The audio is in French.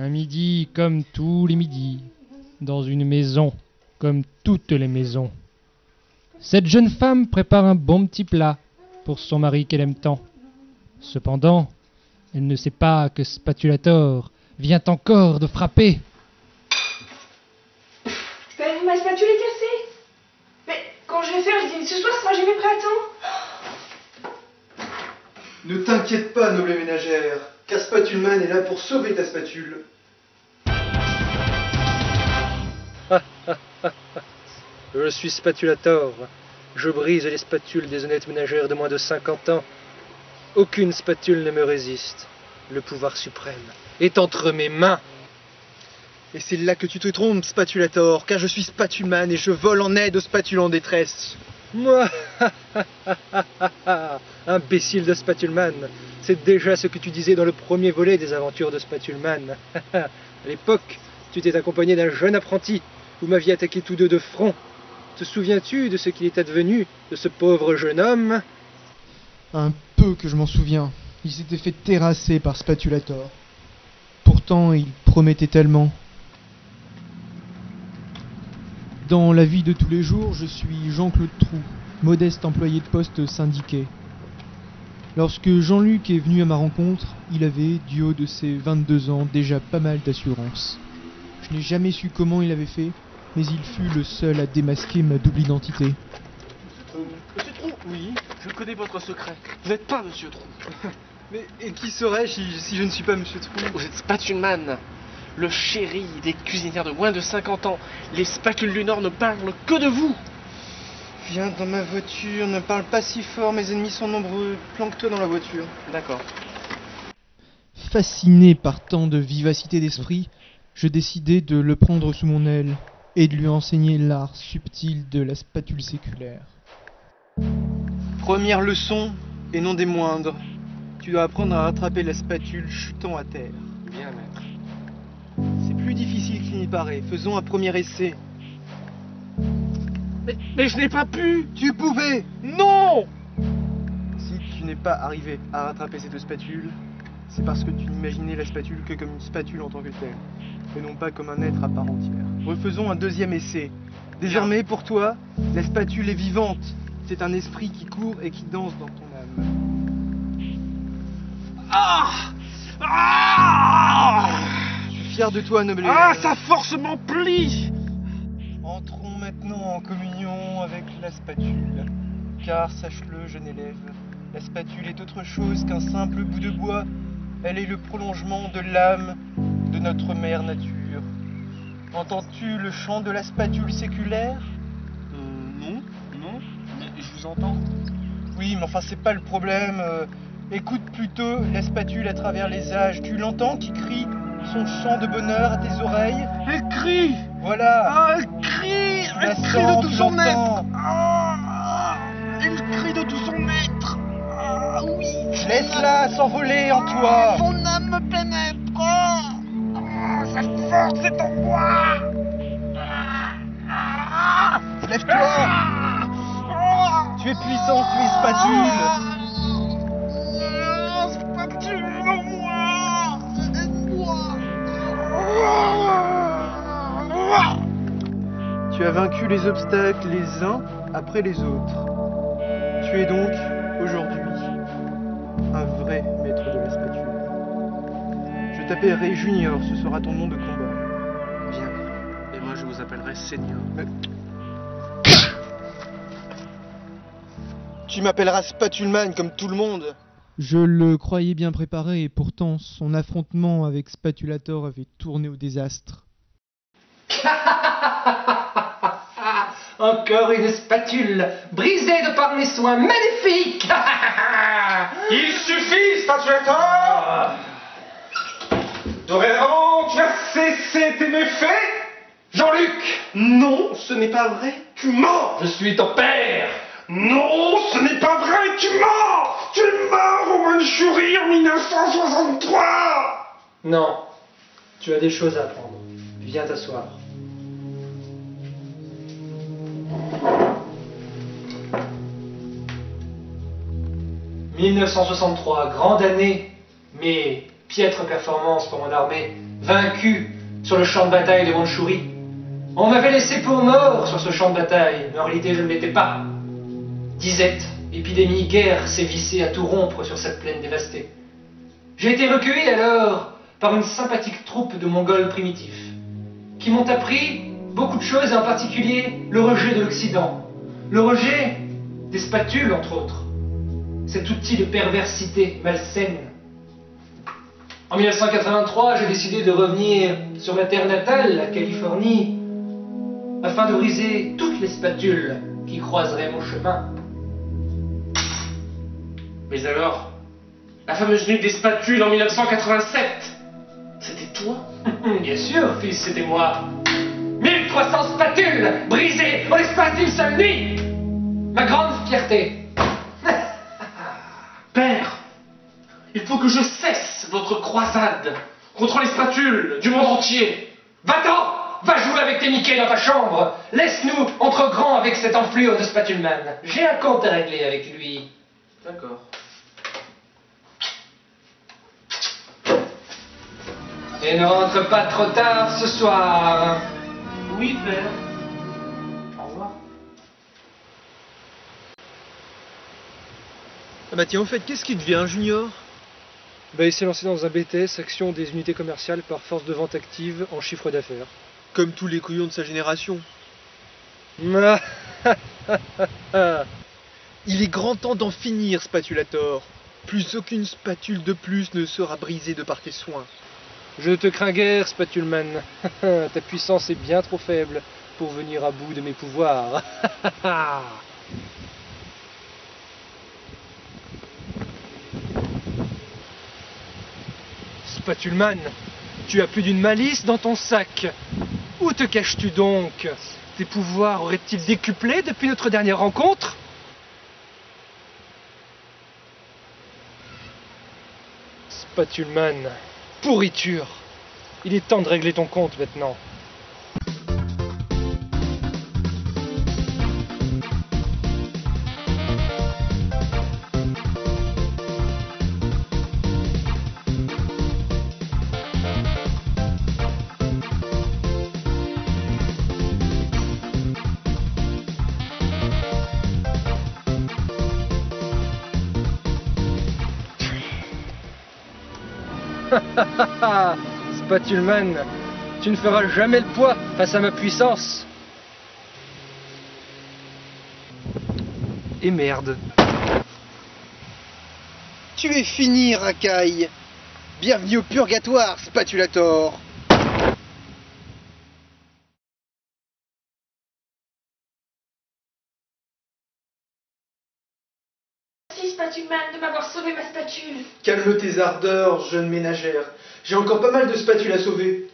Un midi comme tous les midis, dans une maison comme toutes les maisons. Cette jeune femme prépare un bon petit plat pour son mari qu'elle aime tant. Cependant, elle ne sait pas que Spatulator vient encore de frapper. Ben, ma spatule est cassée. Mais quand je vais faire le dîner ce soir, ça sera jamais prêt à temps. Ne t'inquiète pas, noble ménagère, car Spatulman est là pour sauver ta spatule. Je suis Spatulator. Je brise les spatules des honnêtes ménagères de moins de 50 ans. Aucune spatule ne me résiste. Le pouvoir suprême est entre mes mains. Et c'est là que tu te trompes, Spatulator, car je suis Spatulman et je vole en aide aux spatules en détresse. Moi, imbécile de Spatulman, c'est déjà ce que tu disais dans le premier volet des aventures de Spatulman. À l'époque, tu t'es accompagné d'un jeune apprenti. Vous m'aviez attaqué tous deux de front. Te souviens-tu de ce qu'il est advenu de ce pauvre jeune homme? Un peu que je m'en souviens. Il s'était fait terrasser par Spatulator. Pourtant, il promettait tellement. Dans la vie de tous les jours, je suis Jean-Claude Trou, modeste employé de poste syndiqué. Lorsque Jean-Luc est venu à ma rencontre, il avait, du haut de ses 22 ans, déjà pas mal d'assurance. Je n'ai jamais su comment il avait fait, mais il fut le seul à démasquer ma double identité. Monsieur Trou, oui, je connais votre secret. Vous n'êtes pas Monsieur Trou. Mais et qui serais-je si je ne suis pas Monsieur Trou? Vous êtes Spatulman, le chéri des cuisinières de moins de 50 ans. Les spatules du Nord ne parlent que de vous. Viens dans ma voiture, ne parle pas si fort, mes ennemis sont nombreux. Planque-toi dans la voiture. D'accord. Fasciné par tant de vivacité d'esprit, je décidai de le prendre sous mon aile et de lui enseigner l'art subtil de la spatule séculaire. Première leçon, et non des moindres. Tu dois apprendre à rattraper la spatule chutant à terre. Bien, maître. C'est plus difficile qu'il n'y paraît. Faisons un premier essai. Mais je n'ai pas pu. Tu pouvais! Non. Si tu n'es pas arrivé à rattraper ces deux spatules, c'est parce que tu n'imaginais la spatule que comme une spatule en tant que telle, et non pas comme un être à part entière. Refaisons un deuxième essai. Désormais, pour toi, la spatule est vivante. C'est un esprit qui court et qui danse dans ton âme. Ah. Ah. Je suis fier de toi, noble. Ah, sa force m'emplit. Entrons maintenant en communion avec la spatule. Car, sache-le, jeune élève, la spatule est autre chose qu'un simple bout de bois. Elle est le prolongement de l'âme de notre mère nature. Entends-tu le chant de la spatule séculaire? Non, mais je vous entends. Oui, mais enfin, c'est pas le problème. Écoute plutôt la spatule à travers les âges. Tu l'entends qui crie son chant de bonheur à tes oreilles? Elle crie. Voilà. Ah, elle crie. La Elle crie de sens, tout tu son être. l'entends. Elle crie de tout son être. Ah oui. Laisse-la s'envoler en toi. Son âme me pénètre. Sa force est en moi. Lève-toi. Tu es puissant, tu es spatule. Spatule en moi. Aide-moi. Tu as vaincu les obstacles les uns après les autres. Tu es donc, aujourd'hui, un vrai maître de la spatule. Je t'appellerai Junior, ce sera ton nom de combat. Bien. Et moi je vous appellerai Senior. Tu m'appelleras Spatulman comme tout le monde. Je le croyais bien préparé et pourtant son affrontement avec Spatulator avait tourné au désastre. Encore une spatule, brisée de par mes soins magnifiques. Il suffit, Spatulator! Dorénavant, tu as cessé tes méfaits? Jean-Luc! Non, ce n'est pas vrai. Tu mens! Je suis ton père. Non, ce n'est pas vrai, tu mens! Tu es mort au Mandchourie en 1963! Non, tu as des choses à apprendre. Viens t'asseoir. « 1963, grande année, mais piètre performance pour mon armée. vaincu sur le champ de bataille de Mandchourie. On m'avait laissé pour mort sur ce champ de bataille, mais en réalité je ne l'étais pas. Disette, épidémie, guerre sévissaient à tout rompre sur cette plaine dévastée. J'ai été recueilli alors par une sympathique troupe de Mongols primitifs, qui m'ont appris beaucoup de choses, et en particulier le rejet de l'Occident, le rejet des spatules entre autres, cet outil de perversité malsaine. En 1983, j'ai décidé de revenir sur ma terre natale, la Californie, afin de briser toutes les spatules qui croiseraient mon chemin. Mais alors, la fameuse nuit des spatules en 1987, c'était toi? Bien sûr, fils, c'était moi. 1300 spatules brisées en l'espace d'une seule nuit. Ma grande fierté. Père, il faut que je cesse votre croisade contre les spatules du monde entier. Va-t'en! Va jouer avec tes Mickey dans ta chambre. Laisse-nous entre grands avec cette enflure de Spatuleman. J'ai un compte à régler avec lui. D'accord. Et ne rentre pas trop tard ce soir. Oui, père. Au revoir. Ah bah tiens, en fait, qu'est-ce qui devient, Junior? Il s'est lancé dans un BTS, action des unités commerciales par force de vente active en chiffre d'affaires. Comme tous les couillons de sa génération. Il est grand temps d'en finir, Spatulator. Plus aucune spatule de plus ne sera brisée de par tes soins. Je ne te crains guère, Spatuleman. Ta puissance est bien trop faible pour venir à bout de mes pouvoirs. Spatuleman, tu as plus d'une malice dans ton sac. Où te caches-tu donc? Tes pouvoirs auraient-ils décuplé depuis notre dernière rencontre? Spatuleman, pourriture. Il est temps de régler ton compte maintenant. Spatuleman, tu ne feras jamais le poids face à ma puissance. Et merde. Tu es fini, racaille. Bienvenue au purgatoire, Spatulator. Merci Spatuleman de m'avoir sauvé ma spatule. Calme tes ardeurs, jeune ménagère. J'ai encore pas mal de spatules à sauver.